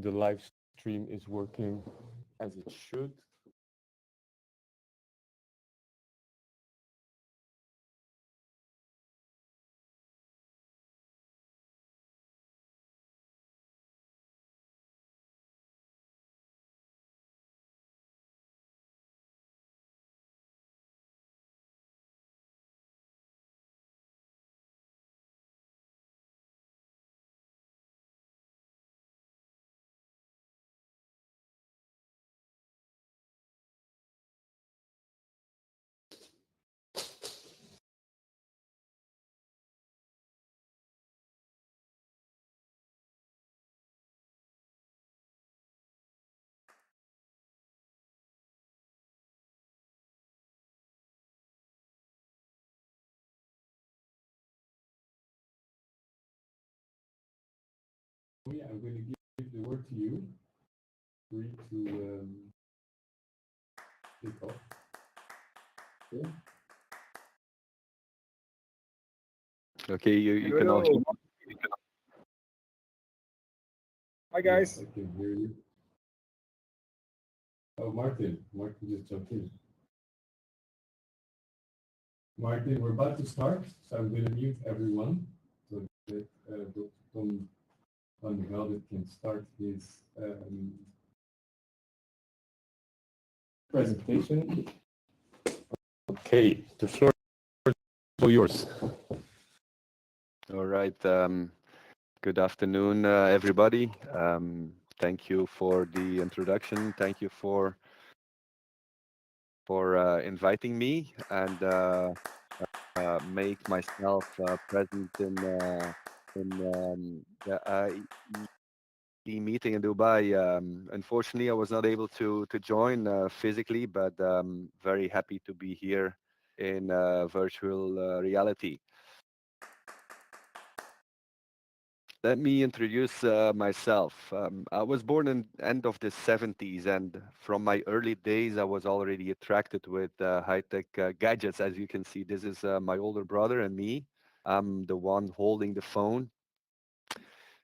the live stream is working as it should. Oh yeah, I'm going to give the word to you. Free to kick off. Yeah. Okay, you can Hello. also. Hi Yes, guys. I can hear you. Oh, Martin. Martin just jumped in. Martin, we're about to start, so I'm going to mute everyone so that Tommie Van de Velde can start his presentation. Okay, the floor is all yours. All right. Good afternoon, everybody. Thank you for the introduction. Thank you for inviting me and make myself present in the AEEDC meeting in Dubai. Unfortunately, I was not able to join physically, but very happy to be here in virtual reality. Let me introduce myself. I was born in end of the 70s, and from my early days, I was already attracted with high-tech gadgets. As you can see, this is my older brother and me. I'm the one holding the phone.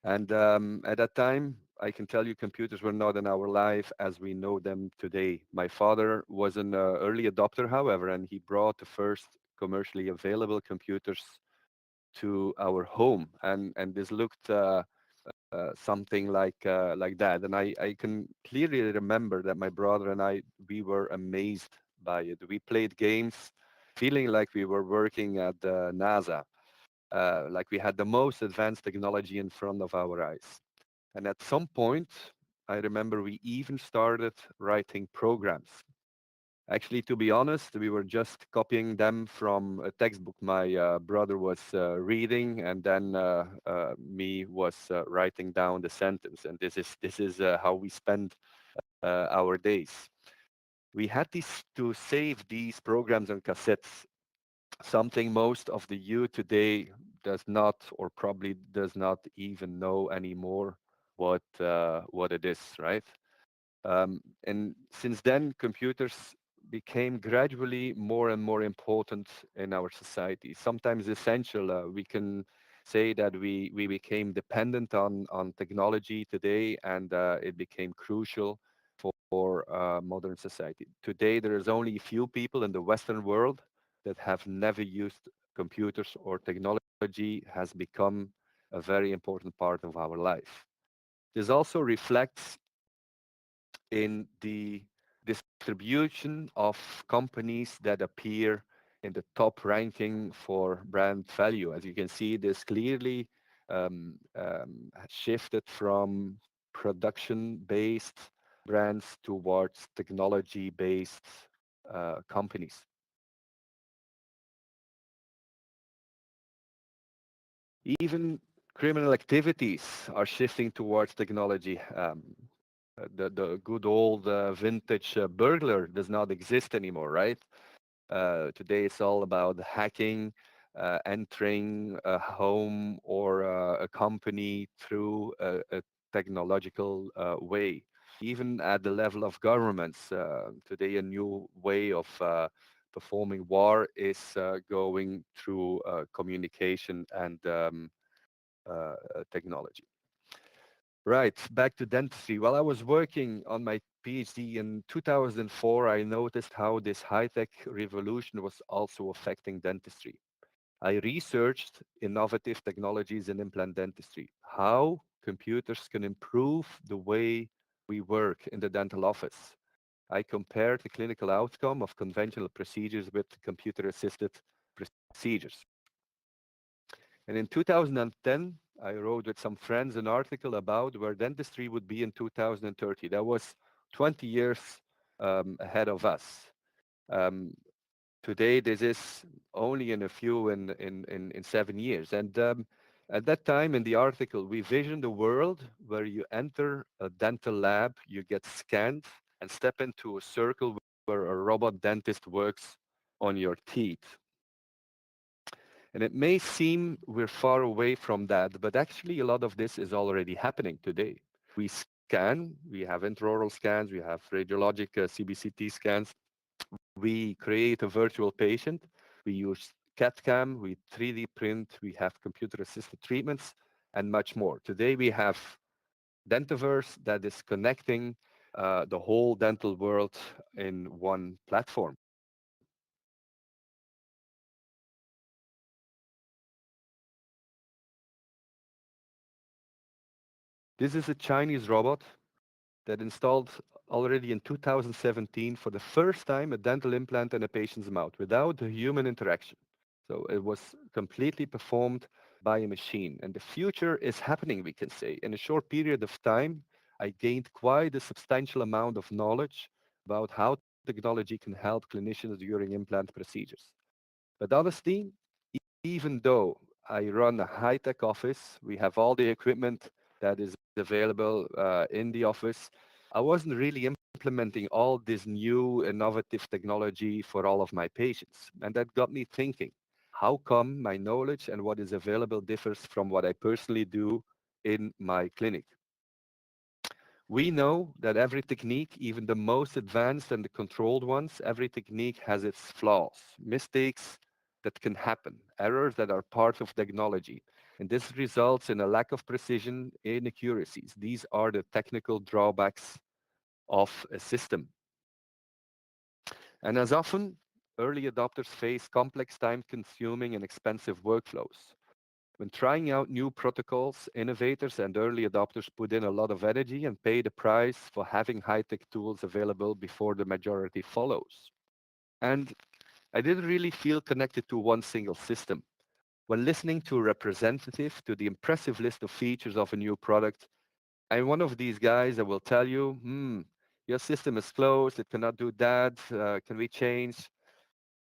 And at that time, I can tell you computers were not in our life as we know them today. My father was an early adopter, however, and he brought the first commercially available computers to our home. And this looked something like that. And I can clearly remember that my brother and I, we were amazed by it. We played games feeling like we were working at NASA, like we had the most advanced technology in front of our eyes. And at some point, I remember we even started writing programs. Actually, to be honest, we were just copying them from a textbook my brother was reading, and then me was writing down the sentence. And this is how we spend our days. We had to save these programs on cassettes, something most of the youth today does not, or probably does not even know anymore what it is, right? And since then, computers became gradually more and more important in our society, sometimes essential. We can say that we became dependent on technology today, and it became crucial for modern society. Today, there is only a few people in the Western world that have never used computers, or technology has become a very important part of our life. This also reflects in the distribution of companies that appear in the top ranking for brand value. As you can see, this clearly shifted from production-based brands towards technology-based companies. Even criminal activities are shifting towards technology. The good old vintage burglar does not exist anymore, right? Today it's all about hacking, entering a home or a company through a technological way. Even at the level of governments, today a new way of performing war is going through communication and technology. Right, back to dentistry. While I was working on my PhD in 2004, I noticed how this high-tech revolution was also affecting dentistry. I researched innovative technologies in implant dentistry, how computers can improve the way we work in the dental office. I compared the clinical outcome of conventional procedures with computer-assisted procedures. And in 2010, I wrote with some friends an article about where dentistry would be in 2030. That was 20 years ahead of us. Um, Today, this is only in a few in 7 years. And at that time in the article, we visioned a world where you enter a dental lab, you get scanned, and step into a circle where a robot dentist works on your teeth. And it may seem we're far away from that, but actually a lot of this is already happening today. We scan, we have intraoral scans, we have radiologic CBCT scans. We create a virtual patient. We use CAD/CAM, we 3D print, we have computer-assisted treatments, and much more. Today we have Dentaverse that is connecting the whole dental world in one platform. This is a Chinese robot that installed already in 2017 for the first time a dental implant in a patient's mouth without a human interaction. So it was completely performed by a machine. And the future is happening, we can say. In a short period of time, I gained quite a substantial amount of knowledge about how technology can help clinicians during implant procedures. But honestly, even though I run a high-tech office, we have all the equipment that is available in the office. I wasn't really implementing all this new innovative technology for all of my patients. And that got me thinking, how come my knowledge and what is available differs from what I personally do in my clinic? We know that every technique, even the most advanced and the controlled ones, every technique has its flaws, mistakes that can happen, errors that are part of technology. And this results in a lack of precision, inaccuracies. These are the technical drawbacks of a system. And as often, early adopters face complex, time-consuming, and expensive workflows. When trying out new protocols, innovators and early adopters put in a lot of energy and pay the price for having high-tech tools available before the majority follows. And I didn't really feel connected to one single system. When listening to a representative to the impressive list of features of a new product, I'm one of these guys that will tell you, your system is closed, it cannot do that, can we change?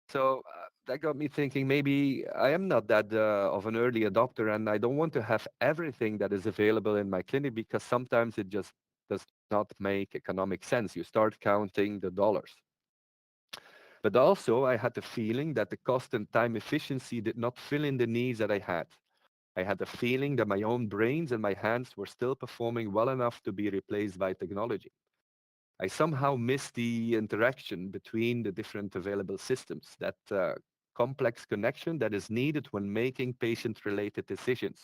So that got me thinking maybe I am not that of an early adopter and I don't want to have everything that is available in my clinic because sometimes it just does not make economic sense. You start counting the dollars. But also I had the feeling that the cost and time efficiency did not fill in the needs that I had. I had the feeling that my own brains and my hands were still performing well enough to be replaced by technology. I somehow missed the interaction between the different available systems, that complex connection that is needed when making patient-related decisions.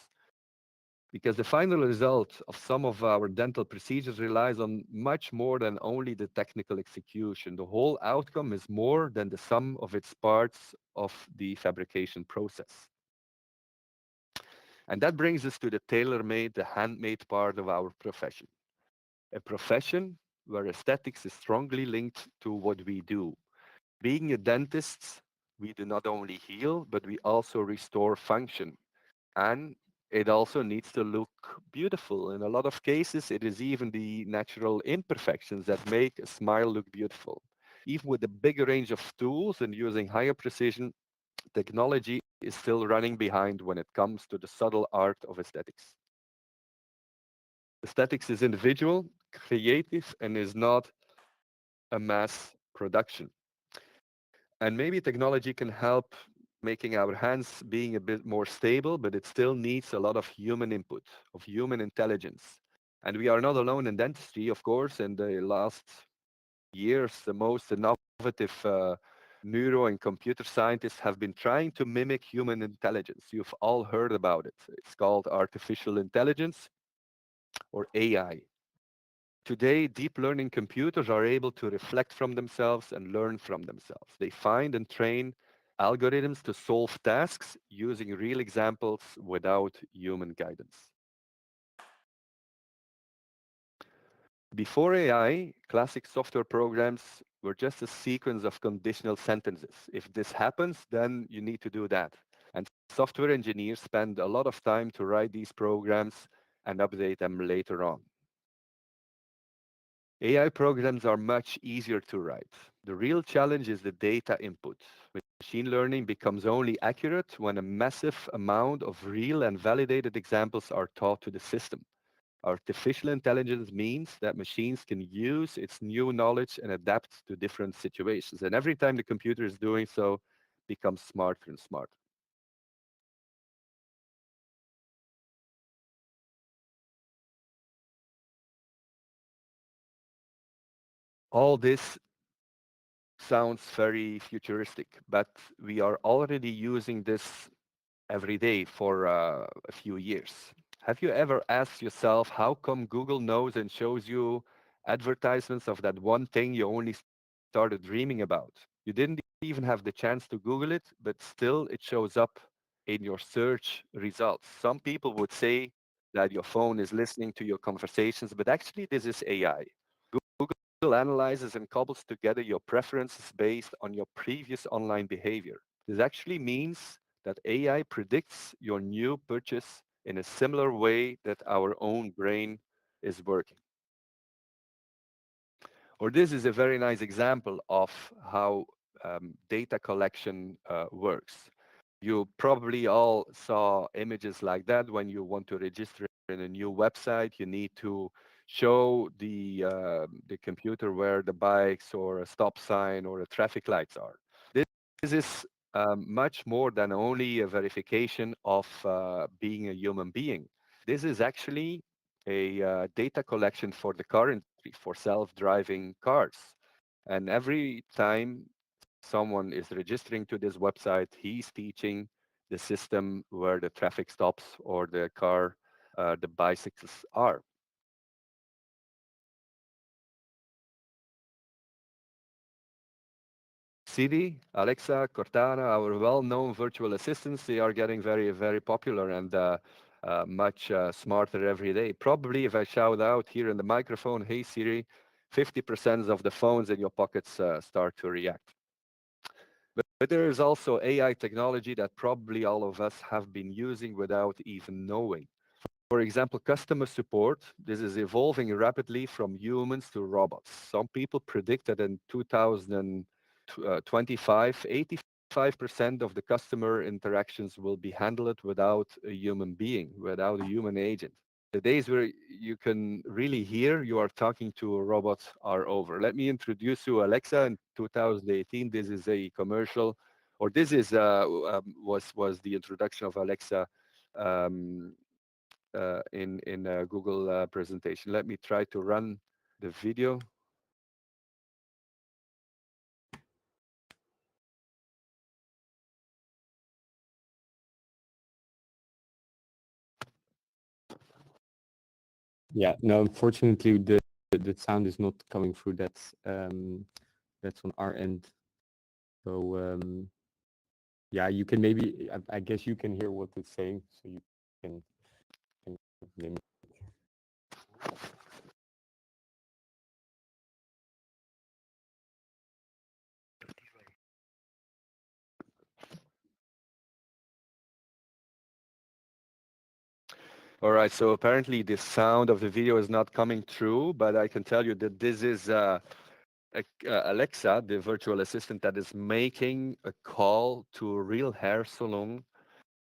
Because the final result of some of our dental procedures relies on much more than only the technical execution. The whole outcome is more than the sum of its parts of the fabrication process. And that brings us to the tailor-made, the handmade part of our profession. A profession where aesthetics is strongly linked to what we do. Being a dentist, we do not only heal, but we also restore function. And it also needs to look beautiful. In a lot of cases, it is even the natural imperfections that make a smile look beautiful. Even with a bigger range of tools and using higher precision, technology is still running behind when it comes to the subtle art of aesthetics. Aesthetics is individual, creative, and is not a mass production. And maybe technology can help making our hands being a bit more stable, but it still needs a lot of human input, of human intelligence. And we are not alone in dentistry, of course. In the last years, the most innovative neuro and computer scientists have been trying to mimic human intelligence. You've all heard about it. It's called artificial intelligence. or AI. Today, deep learning computers are able to reflect from themselves and learn from themselves. They find and train algorithms to solve tasks using real examples without human guidance. Before AI, classic software programs were just a sequence of conditional sentences. If this happens, then you need to do that. And software engineers spend a lot of time to write these programs and update them later on. AI programs are much easier to write. The real challenge is the data input. Machine learning becomes only accurate when a massive amount of real and validated examples are taught to the system. Artificial intelligence means that machines can use its new knowledge and adapt to different situations. And every time the computer is doing so, becomes smarter and smarter. All this sounds very futuristic, but we are already using this every day for a few years. Have you ever asked yourself how come Google knows and shows you advertisements of that one thing you only started dreaming about? You didn't even have the chance to Google it, but still it shows up in your search results. Some people would say that your phone is listening to your conversations, but actually this is AI. Google analyzes and cobbles together your preferences based on your previous online behavior. This actually means that AI predicts your new purchase in a similar way that our own brain is working. Or this is a very nice example of how data collection works. You probably all saw images like that when you want to register in a new website. You need to show the computer where the bikes or a stop sign or a traffic lights are. This is much more than only a verification of being a human being. This is actually a data collection for the car industry, for self-driving cars. And every time someone is registering to this website, he's teaching the system where the traffic stops or the car, the bicycles are. Siri, Alexa, Cortana, our well-known virtual assistants, they are getting very, very popular and much smarter every day. Probably if I shout out here in the microphone, hey Siri, 50% of the phones in your pockets start to react. But there is also AI technology that probably all of us have been using without even knowing. For example, customer support. This is evolving rapidly from humans to robots. Some people predict that in 2025, 85% of the customer interactions will be handled without a human being, without a human agent. The days where you can really hear you are talking to a robot are over. Let me introduce you Alexa in 2018. This is a commercial, or this is was the introduction of Alexa um, in a Google presentation. Let me try to run the video. Yeah, no, unfortunately, the sound is not coming through. That's on our end. So yeah, you can maybe. I guess you can hear what it's saying, so you can maybe. All right, so apparently the sound of the video is not coming through, but I can tell you that this is Alexa, the virtual assistant that is making a call to a real hair salon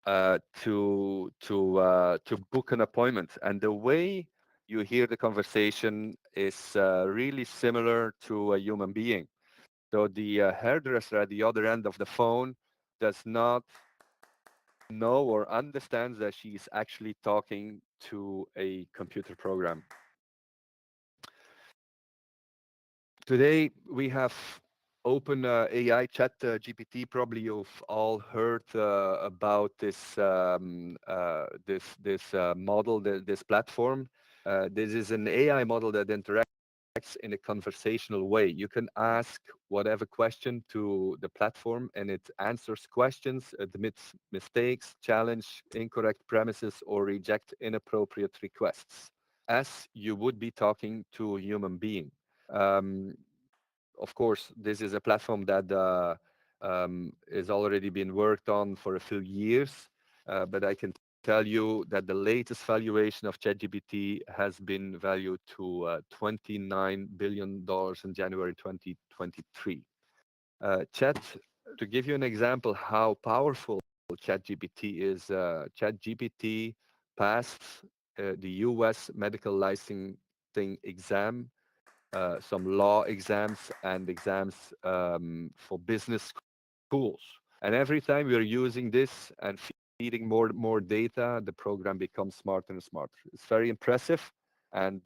to book an appointment. And the way you hear the conversation is really similar to a human being. So the hairdresser at the other end of the phone does not know or understands that she's actually talking to a computer program. Today we have open AI chat GPT. Probably you've all heard about this model, this platform. This is an AI model that interacts in a conversational way. You can ask whatever question to the platform and it answers questions, admits mistakes, challenge incorrect premises, or reject inappropriate requests as you would be talking to a human being. Um, of course, this is a platform that is already been worked on for a few years, but I can tell you that the latest valuation of ChatGPT has been valued to $29 billion in January 2023. Chat, to give you an example how powerful ChatGPT is, ChatGPT passed the US medical licensing exam, some law exams and exams for business schools. And every time we're using this and feeding more data, the program becomes smarter and smarter. It's very impressive, and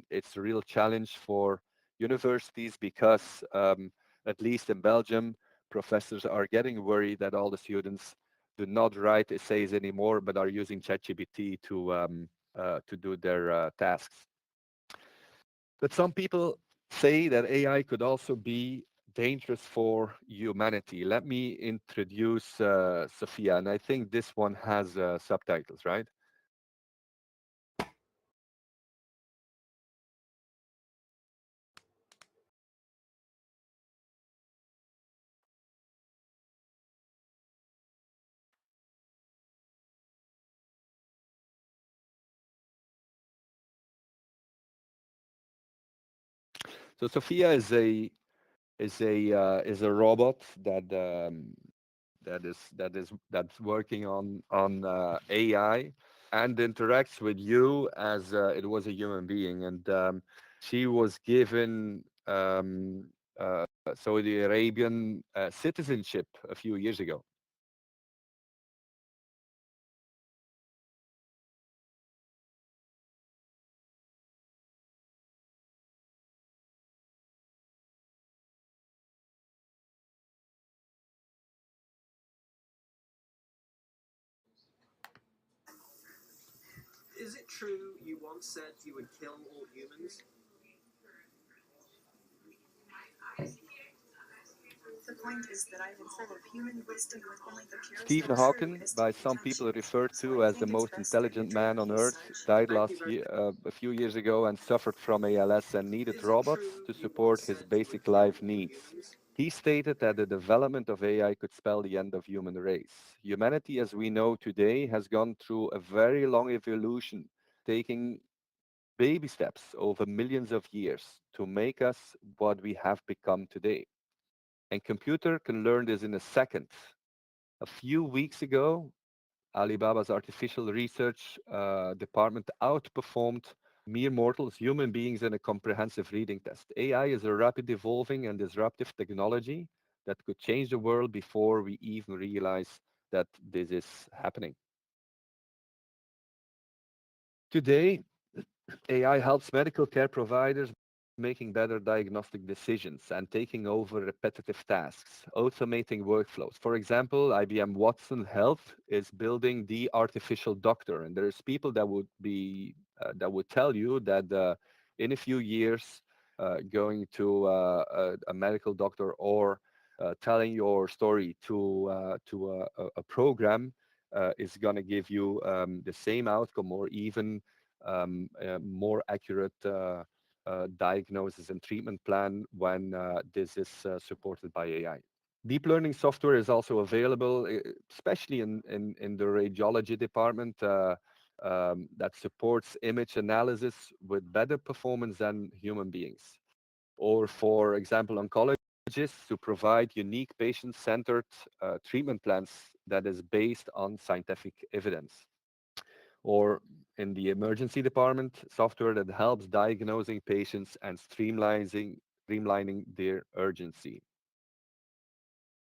it's a real challenge for universities because, at least in Belgium, professors are getting worried that all the students do not write essays anymore, but are using ChatGPT to do their tasks. But some people say that AI could also be dangerous for humanity. Let me introduce Sophia, and I think this one has subtitles, right? So Sophia is a robot that's working on AI and interacts with you as it was a human being, and she was given Saudi Arabian citizenship a few years ago. Is it true you once said you would kill all humans? The point is that I am full of human wisdom with only the purest Stephen Hawking, by some people referred to as the most intelligent man on Earth, died last year, a few years ago, and suffered from ALS and needed Is it robots true to you once support his said you would basic kill life all needs. humans? He stated that the development of AI could spell the end of human race. Humanity as we know today has gone through a very long evolution, taking baby steps over millions of years to make us what we have become today. And computer can learn this in a second. A few weeks ago, Alibaba's artificial research department outperformed mere mortals, human beings, in a comprehensive reading test. AI is a rapid evolving and disruptive technology that could change the world before we even realize that this is happening. Today, AI helps medical care providers making better diagnostic decisions and taking over repetitive tasks, automating workflows. For example, IBM Watson Health is building the artificial doctor, and there's people that would tell you that in a few years, going to a medical doctor or telling your story to a program is going to give you the same outcome or even more accurate diagnosis and treatment plan when this is supported by AI. Deep learning software is also available, especially in the radiology department, that supports image analysis with better performance than human beings. Or, for example, oncologists to provide unique patient-centered treatment plans that is based on scientific evidence. Or in the emergency department, software that helps diagnosing patients and streamlining their urgency.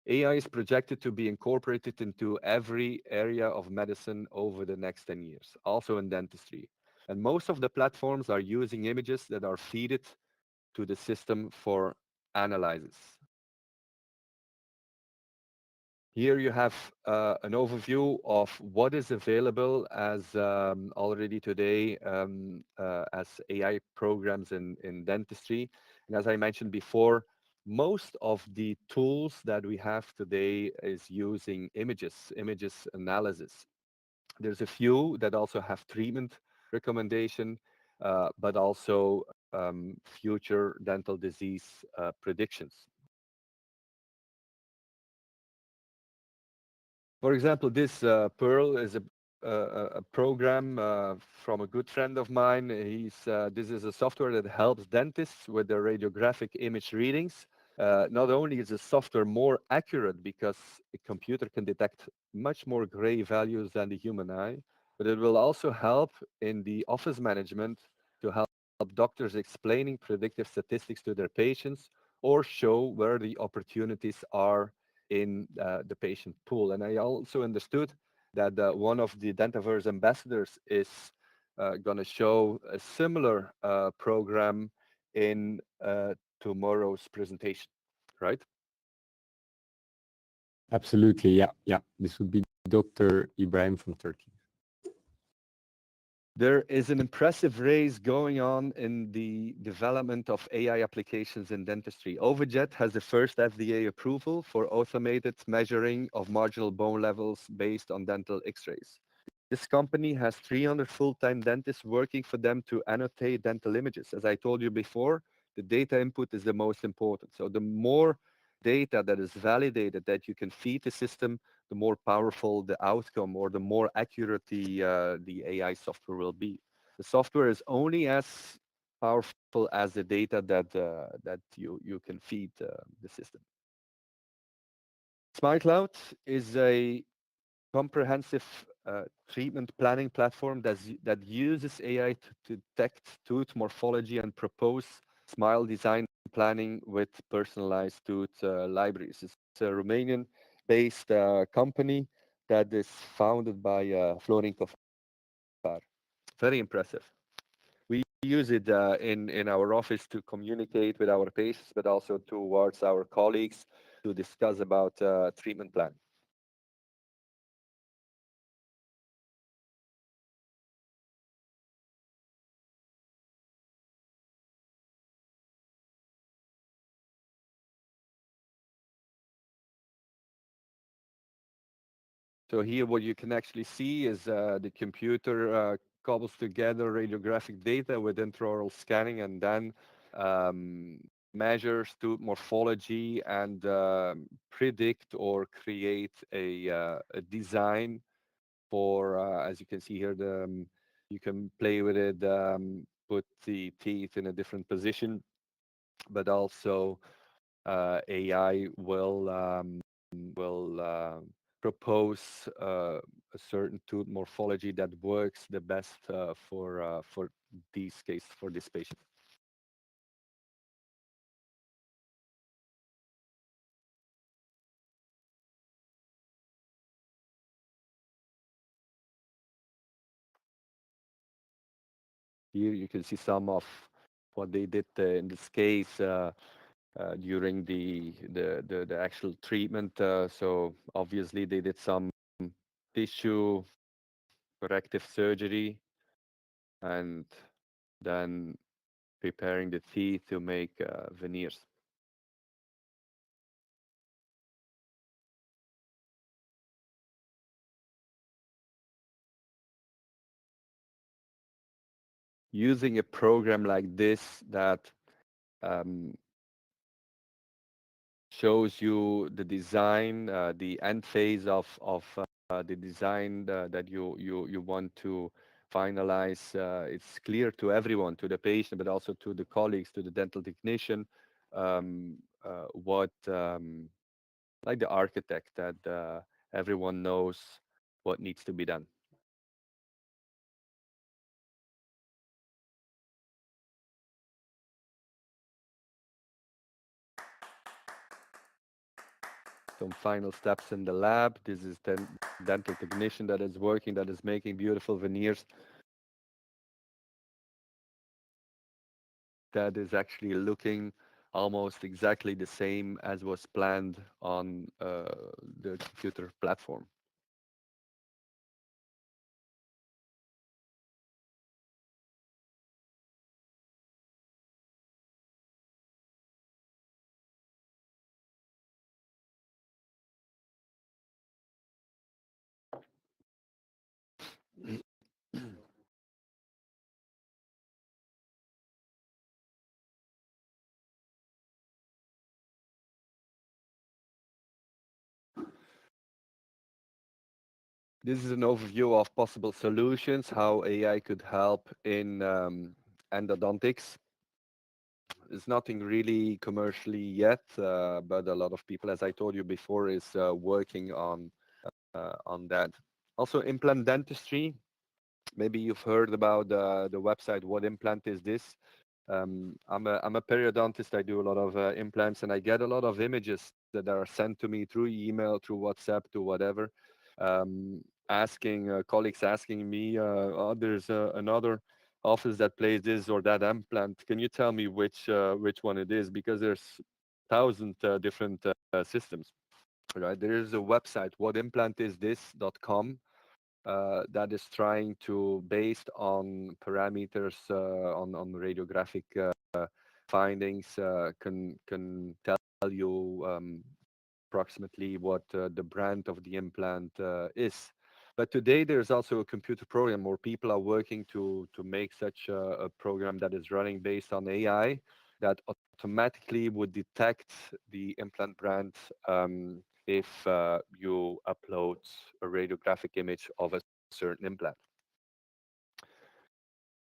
AI is projected to be incorporated into every area of medicine over the next 10 years, also in dentistry. And most of the platforms are using images that are fed to the system for analysis. Here you have an overview of what is available as already today as AI programs in dentistry. And as I mentioned before, most of the tools that we have today is using images analysis. There's a few that also have treatment recommendation, but also future dental disease predictions. For example, this Pearl is a program from a good friend of mine. This is a software that helps dentists with their radiographic image readings. Not only is the software more accurate because a computer can detect much more gray values than the human eye, but it will also help in the office management to help doctors explaining predictive statistics to their patients or show where the opportunities are in the patient pool. And I also understood that one of the Dentaverse ambassadors is going to show a similar program in tomorrow's presentation, right? Absolutely, yeah, yeah. This would be Dr. Ibrahim from Turkey. There is an impressive race going on in the development of AI applications in dentistry. Overjet has the first FDA approval for automated measuring of marginal bone levels based on dental x-rays. This company has 300 full-time dentists working for them to annotate dental images. As I told you before, the data input is the most important. So the more data that is validated that you can feed the system, the more powerful the outcome or the more accurate the AI software will be. The software is only as powerful as the data that you can feed the system. SmileCloud is a comprehensive treatment planning platform that uses AI to detect tooth morphology and propose smile design planning with personalized tooth libraries. It's a Romanian-based company that is founded by Florin Kofar. Very impressive. We use it in our office to communicate with our patients, but also towards our colleagues to discuss about treatment plan. So here what you can actually see is the computer cobbles together radiographic data with intraoral scanning and then measures tooth morphology and predict or create a design for, as you can see here, you can play with it, put the teeth in a different position, but also AI will propose a certain tooth morphology that works the best for these cases for this patient. Here you can see some of what they did in this case during the actual treatment. So obviously they did some tissue corrective surgery and then preparing the teeth to make veneers. Using a program like this that um, shows you the design, the end phase of the design that you want to finalize. It's clear to everyone, to the patient, but also to the colleagues, to the dental technician, what, like the architect, that everyone knows what needs to be done. Some final steps in the lab. This is the dental technician that is working, that is making beautiful veneers. That is actually looking almost exactly the same as was planned on the computer platform. This is an overview of possible solutions, how AI could help in endodontics. There's nothing really commercially yet, but a lot of people, as I told you before, is working on that. Also, implant dentistry. Maybe you've heard about the website. What implant is this? I'm a periodontist. I do a lot of implants, and I get a lot of images that are sent to me through email, through WhatsApp, to whatever, asking colleagues asking me, oh, there's another office that plays this or that implant. Can you tell me which one it is? Because there's thousand different systems, right? There is a website, whatimplantisthis.com, that is trying to, based on parameters on radiographic findings, can tell you approximately what the brand of the implant is. But today there's also a computer program, or people are working to make such a program that is running based on AI that automatically would detect the implant brand if you upload a radiographic image of a certain implant.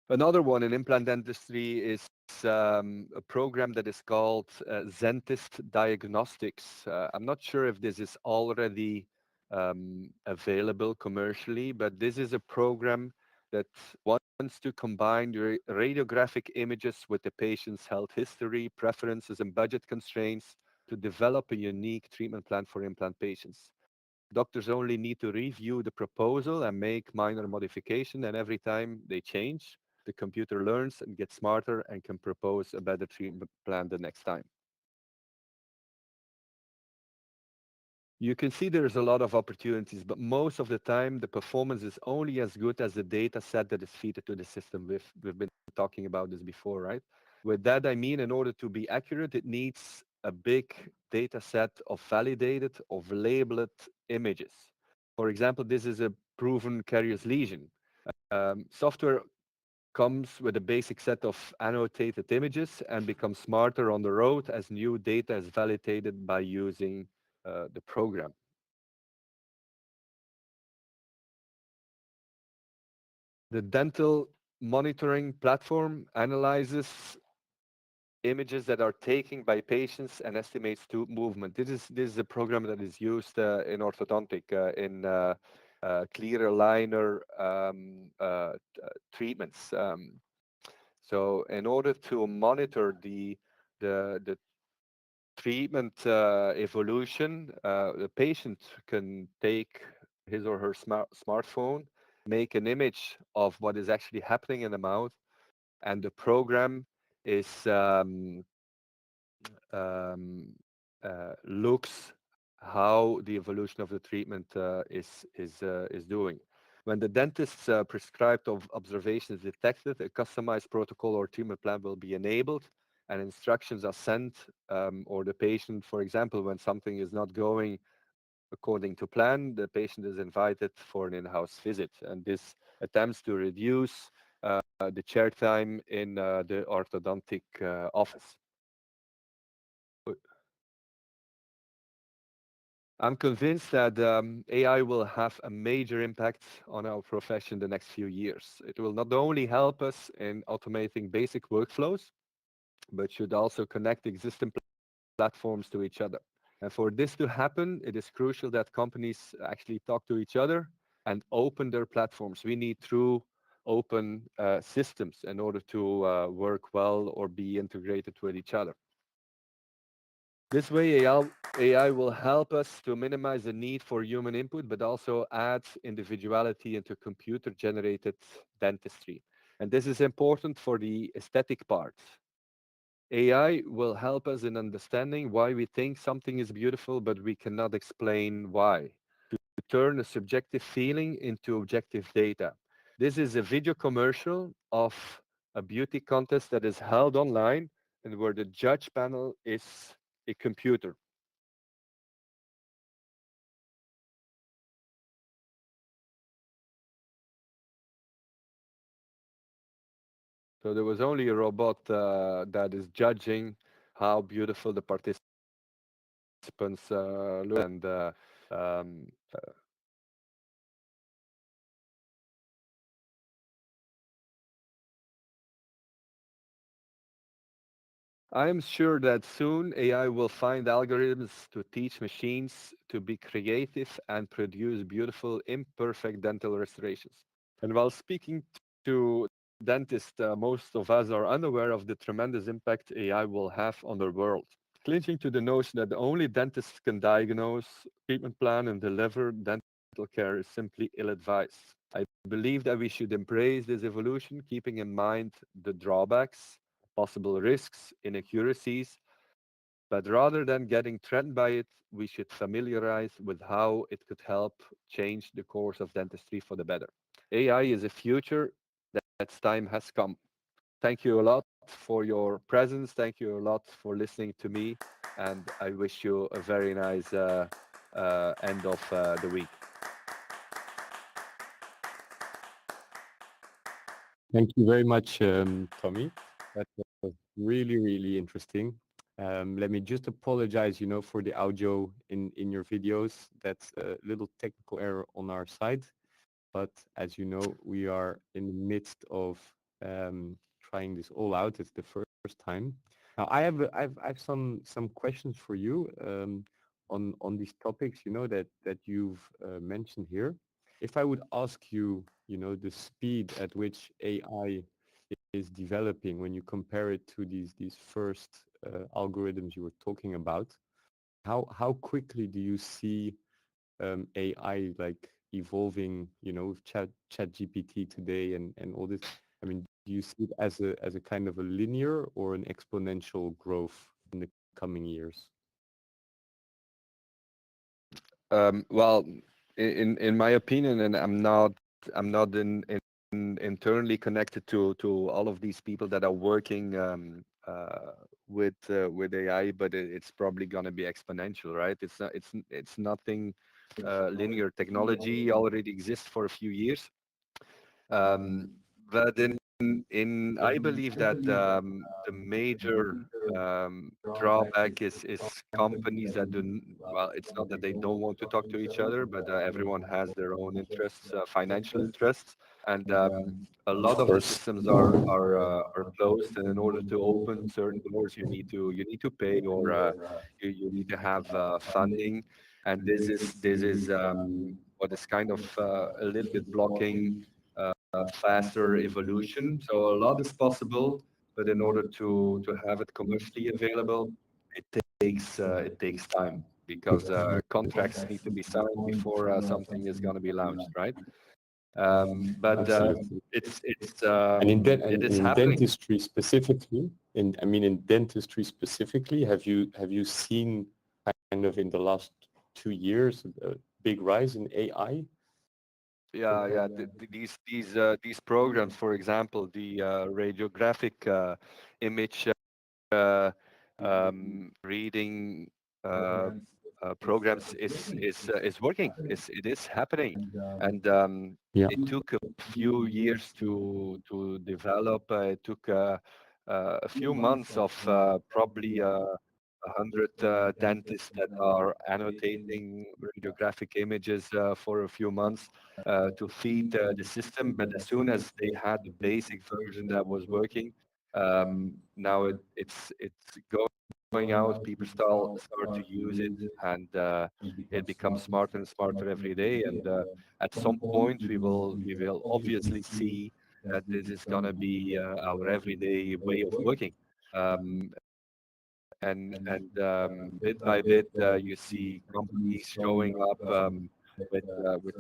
Another one in implant dentistry is a program that is called Dentist Diagnostics. I'm not sure if this is already available commercially, but this is a program that wants to combine radiographic images with the patient's health history, preferences, and budget constraints to develop a unique treatment plan for implant patients. Doctors only need to review the proposal and make minor modification, and every time they change, the computer learns and gets smarter and can propose a better treatment plan the next time. You can see there's a lot of opportunities, but most of the time the performance is only as good as the data set that is fed to the system. We've been talking about this before, right? With that, I mean, in order to be accurate, it needs a big data set of validated, of labeled images. For example, this is a proven carious lesion. Software comes with a basic set of annotated images and becomes smarter on the road as new data is validated by using the program. The dental monitoring platform analyzes images that are taken by patients and estimates tooth movement. This is a program that is used in orthodontic, in clear aligner treatments. So in order to monitor the treatment evolution, the patient can take his or her smartphone, make an image of what is actually happening in the mouth, and the program is looks how the evolution of the treatment is doing. When the dentist's prescribed of observation is detected, a customized protocol or treatment plan will be enabled, and instructions are sent, or the patient, for example, when something is not going according to plan, the patient is invited for an in-house visit, and this attempts to reduce the chair time in the orthodontic office. I'm convinced that AI will have a major impact on our profession the next few years. It will not only help us in automating basic workflows, but should also connect existing platforms to each other. And for this to happen, it is crucial that companies actually talk to each other and open their platforms. We need true open systems in order to work well or be integrated with each other. This way, AI will help us to minimize the need for human input, but also add individuality into computer-generated dentistry. And this is important for the aesthetic part. AI will help us in understanding why we think something is beautiful, but we cannot explain why. To turn a subjective feeling into objective data. This is a video commercial of a beauty contest that is held online and where the judge panel is a computer. So there was only a robot that is judging how beautiful the participants look, and um, I am sure that soon AI will find algorithms to teach machines to be creative and produce beautiful, imperfect dental restorations. And while speaking to dentists, most of us are unaware of the tremendous impact AI will have on the world. Clinging to the notion that only dentists can diagnose, treatment plan, and deliver dental care is simply ill-advised. I believe that we should embrace this evolution, keeping in mind the drawbacks, possible risks, inaccuracies, but rather than getting threatened by it, we should familiarize with how it could help change the course of dentistry for the better. AI is a future that's time has come. Thank you a lot for your presence. Thank you a lot for listening to me. And I wish you a very nice end of the week. Thank you very much, Tommy. That was really, really interesting. Let me just apologize, for the audio in your videos. That's a little technical error on our side. But as you know, we are in the midst of trying this all out. It's the first time. Now, I have some questions for you on these topics, that you've mentioned here. If I would ask you, the speed at which AI is developing when you compare it to these first algorithms you were talking about, how quickly do you see AI like evolving, with chat GPT today and all this? I mean, do you see it as a kind of a linear or an exponential growth in the coming years? Well, in my opinion, and I'm not internally connected to all of these people that are working with AI, but it's probably going to be exponential, right? It's nothing linear. Technology already exists for a few years, but in I believe that the major drawback is companies that well, it's not that they don't want to talk to each other, but everyone has their own interests, financial interests, and a lot Of of the course. systems are closed, and in order to open certain doors, you need to pay, or you need to have funding, and this is what is kind of a little bit blocking faster evolution. So a lot is possible, but in order to have it commercially available, it it takes time because contracts need to be signed before something is going to be launched, right? But Absolutely. And it and is in happening. dentistry specifically, in dentistry specifically, have you seen kind of in the last 2 years a big rise in AI? Yeah. These programs, for example, the radiographic image uh, reading programs is working. It is happening, and Yeah. it took a few years to develop. It took a few months of probably 100 dentists that are annotating radiographic images for a few months to feed the system. But as soon as they had the basic version that was working, now it's going out. People start to use it, and it becomes smarter and smarter every day. And at some point, we will obviously see that this is going to be our everyday way of working. And bit by bit, you see companies showing up. with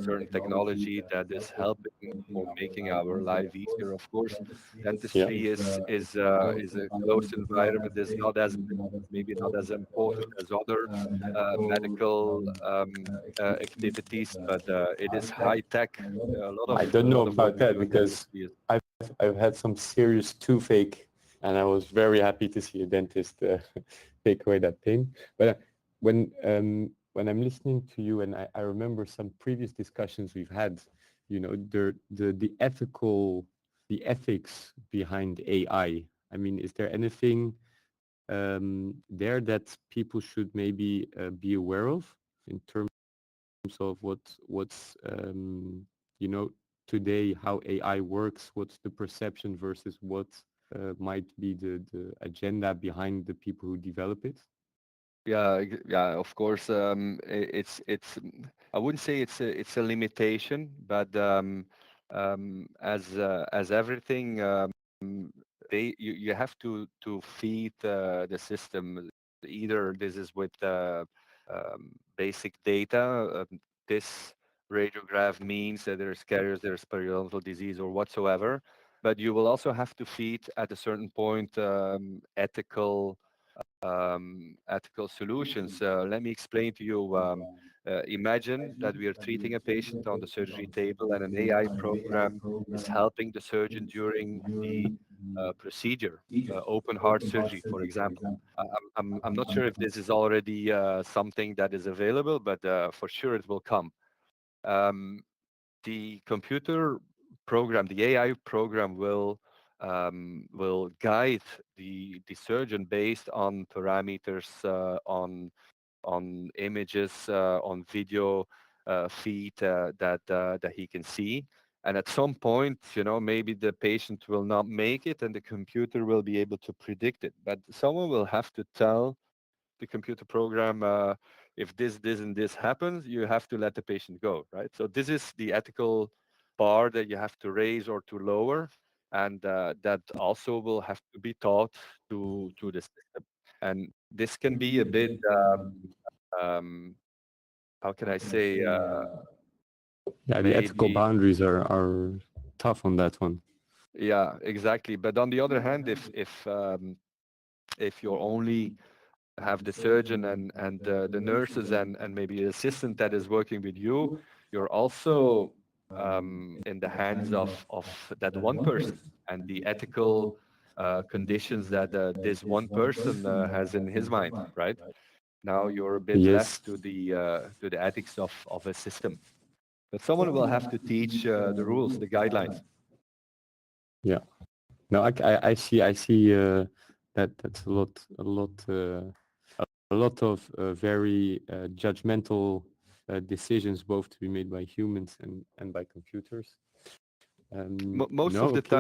certain technology that is helping or making our life easier. Of course, Yeah. dentistry is a closed environment. Is not as maybe not as important as other medical activities, but it is high tech. I don't A know lot of what about we that do in because dentistry is I've had some serious toothache, and I was very happy to see a dentist take away that pain. But when I'm listening to you, and I remember some previous discussions we've had, you know, the ethics behind AI. I mean, is there anything there that people should maybe be aware of in terms of what's you know, today, how AI works, what's the perception versus what might be the agenda behind the people who develop it? Yeah, yeah, of course. It's I wouldn't say it's a limitation, but as everything, you have to feed the system. Either this is with basic data. This radiograph means that there's carriers, there's periodontal disease or whatsoever, but you will also have to feed at a certain point ethical solutions. Let me explain to you. Imagine that we are treating a patient on the surgery table and an AI program is helping the surgeon during the procedure, open heart surgery, for example. I'm not sure if this is already something that is available, but for sure it will come. Um, the computer program, the AI program will guide the surgeon based on parameters, on images, on video feed that he can see. And at some point, you know, maybe the patient will not make it, and the computer will be able to predict it. But someone will have to tell the computer program, if this, and this happens, you have to let the patient go, right? So this is the ethical bar that you have to raise or to lower, and that also will have to be taught to the system. And this can be a bit, um, how can I say, Yeah, the ethical maybe, boundaries are tough on that one. yeah, exactly. But on the other hand, if you're only have the surgeon and the nurses and maybe the assistant that is working with you, you're also in the hands of that one person and the ethical conditions that this one person has in his mind, right? Now you're a bit Yes. left to the ethics of a system, but someone will have to teach the rules, the guidelines. Yeah. No, I see that that's a lot of very judgmental decisions, both to be made by humans and by computers. Most No, of the okay.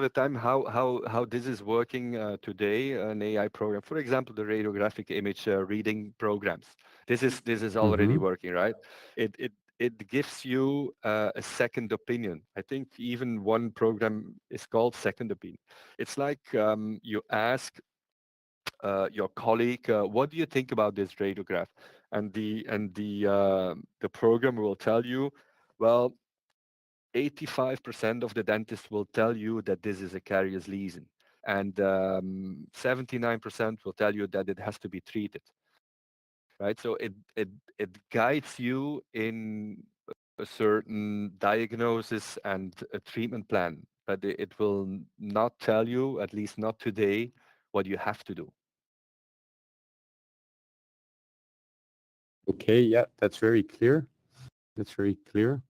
time, how this is working today, an AI program, for example, the radiographic image reading programs. This is already Mm-hmm. working, right? It gives you a second opinion. I think even one program is called second opinion. It's like you ask your colleague, what do you think about this radiograph? And the program will tell you, well, 85% of the dentists will tell you that this is a carious lesion, and 79% will tell you that it has to be treated, right? So it guides you in a certain diagnosis and a treatment plan, but it will not tell you, at least not today, what you have to do. Okay, yeah, that's very clear. That's very clear.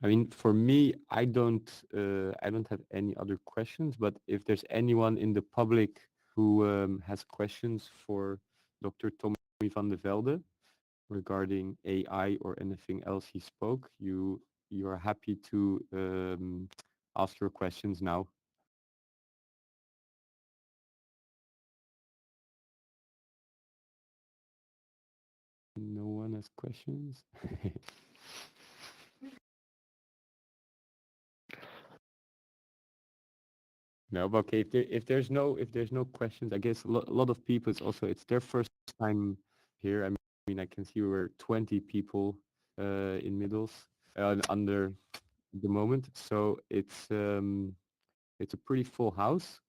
I mean, for me, I don't have any other questions, but if there's anyone in the public who has questions for Dr. Tommie Van de Velde regarding AI or anything else he spoke, you are happy to ask your questions now. No one has questions. No, but okay. If there's no questions, I guess a lot of people, it's their first time here. I mean, I can see we're 20 people in middles under the moment, so it's a pretty full house,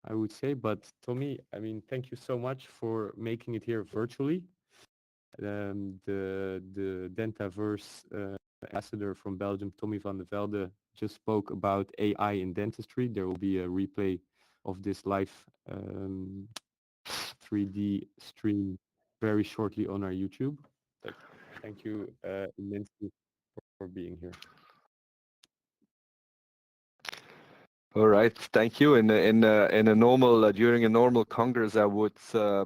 I would say. But Tommie, I mean, thank you so much for making it here virtually. The Dentaverse ambassador from Belgium, Tommie Van de Velde, just spoke about AI in dentistry. There will be a replay of this live 3D stream very shortly on our YouTube. Thank you immensely for being here. All right, thank you. In a normal during a normal congress, I would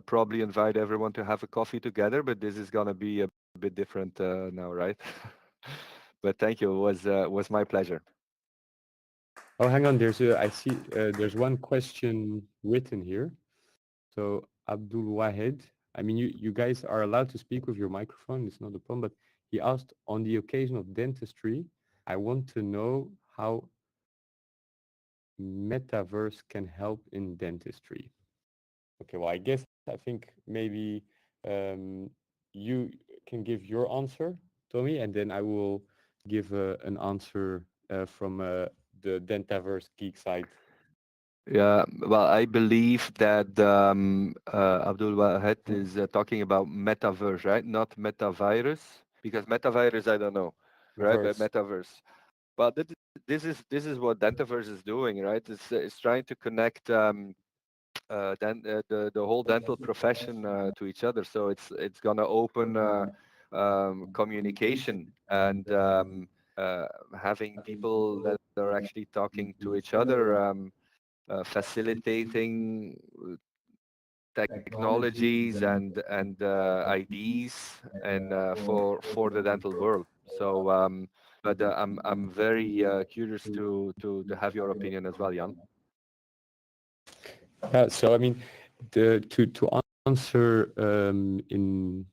probably invite everyone to have a coffee together, but this is gonna be a bit different now, right? But thank you. It was my pleasure. Oh, hang on. I see there's one question written here. So Abdul Wahed, I mean, you guys are allowed to speak with your microphone. It's not a problem. But he asked, on the occasion of dentistry, I want to know how metaverse can help in dentistry. Okay, well, I think maybe you can give your answer, Tommie, and then I will give an answer from the Dentaverse geek side. Yeah, well, I believe that Abdul Wahed is talking about metaverse, right? Not metavirus, because metavirus, I don't know, right? But Verse. metaverse. Well, this is what Dentaverse is doing, right? It's trying to connect the whole dental profession to each other. So it's gonna open communication and having people that are actually talking to each other. Facilitating technologies and IDs and for the dental world. So, but I'm very curious to have your opinion as well, Jan. So I mean, to answer to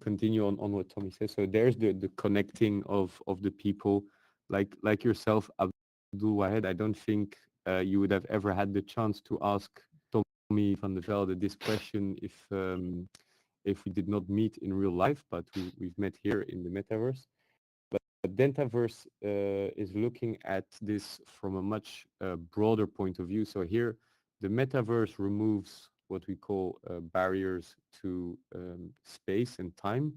continue on what Tommie says. So there's the connecting of the people, like yourself, Abdul Wahed. I don't think you would have ever had the chance to ask Tommie Van de Velde this question if we did not meet in real life, but we've met here in the metaverse. But Dentaverse is looking at this from a much broader point of view. So here, the metaverse removes what we call barriers to space and time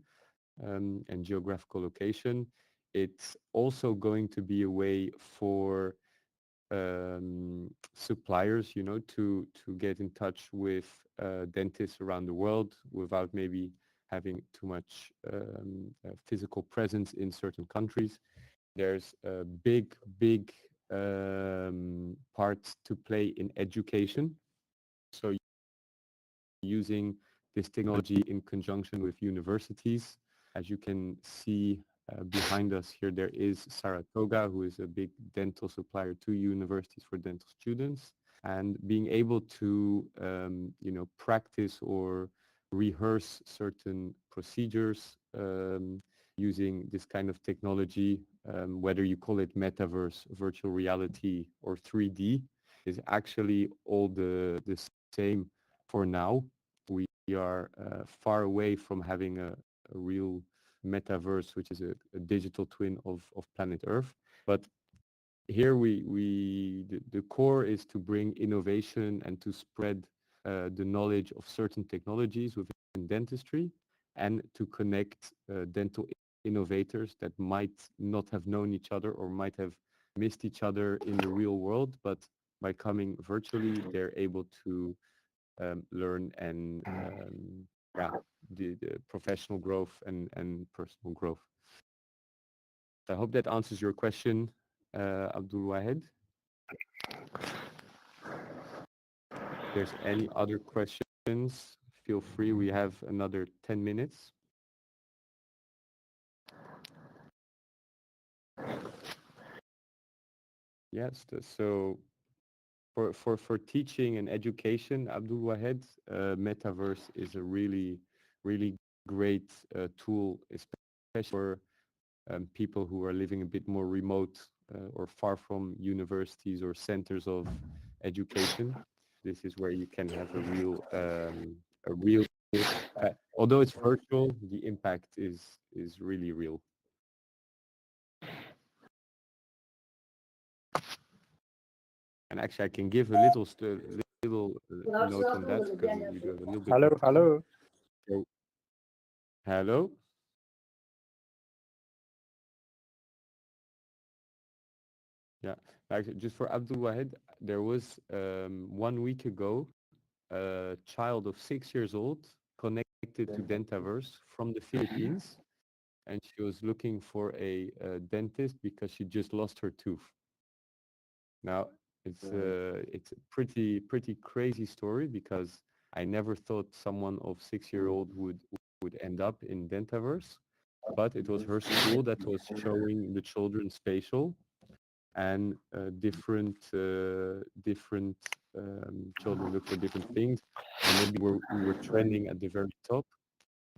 and geographical location. It's also going to be a way for suppliers, to get in touch with dentists around the world without maybe having too much physical presence in certain countries. There's a big part to play in education. So using this technology in conjunction with universities. As you can see behind us here, there is Saratoga, who is a big dental supplier to universities for dental students. And being able to, practice or rehearse certain procedures using this kind of technology, whether you call it metaverse, virtual reality, or 3D, is actually all the same for now. We are far away from having a real metaverse, which is a digital twin of planet Earth. But here the core is to bring innovation and to spread the knowledge of certain technologies within dentistry and to connect dental innovators that might not have known each other or might have missed each other in the real world, but by coming virtually, they're able to learn and the professional growth and personal growth. I hope that answers your question, Abdul Wahed. If there's any other questions, feel free. We have another 10 minutes. Yes, so for teaching and education, Abdul Wahed, Metaverse is a really great tool, especially for people who are living a bit more remote or far from universities or centers of education. This is where you can have a real although it's virtual, the impact is really real. And actually, I can give a little note on that because we do have a little bit. Hello, more time. hello. So, hello. Yeah, actually, just for Abdul Wahid, there was 1 week ago a child of 6 years old connected to Dentaverse from the Philippines, and she was looking for a dentist because she just lost her tooth. Now it's a pretty crazy story because I never thought someone of 6-year-old would end up in Dentaverse, but it was her school that was showing the children's facial and different children look for different things, and maybe we were trending at the very top.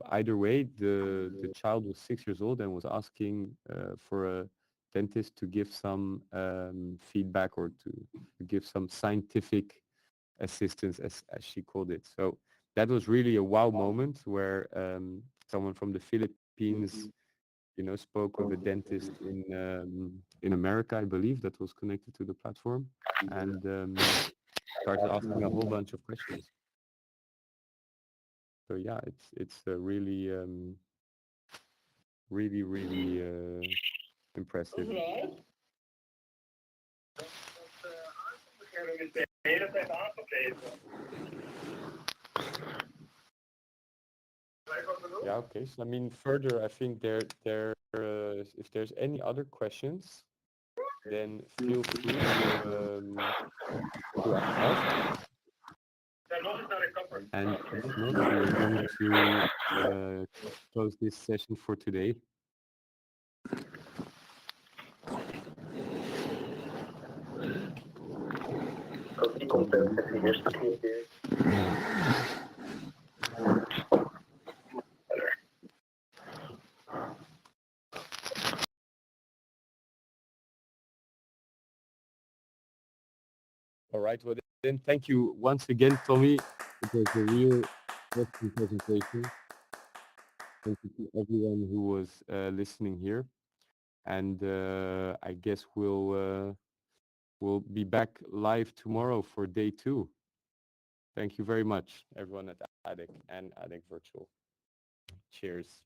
Either way, the child was 6 years old and was asking for a dentist to give some feedback or to give some scientific assistance, as she called it. So that was really a wow moment where someone from the Philippines, spoke with a dentist in America, I believe, that was connected to the platform, and started asking a whole bunch of questions. So yeah, it's really really impressive. Yeah, okay. So I mean, further, I think if there's any other questions, then feel free to ask. And if not, we're going to close this session for today. All right. Well, then thank you once again, Tommy. It was a real interesting presentation. Thank you to everyone who was listening here. And I guess we'll be back live tomorrow for day 2. Thank you very much, everyone at ADEC and ADEC Virtual. Cheers.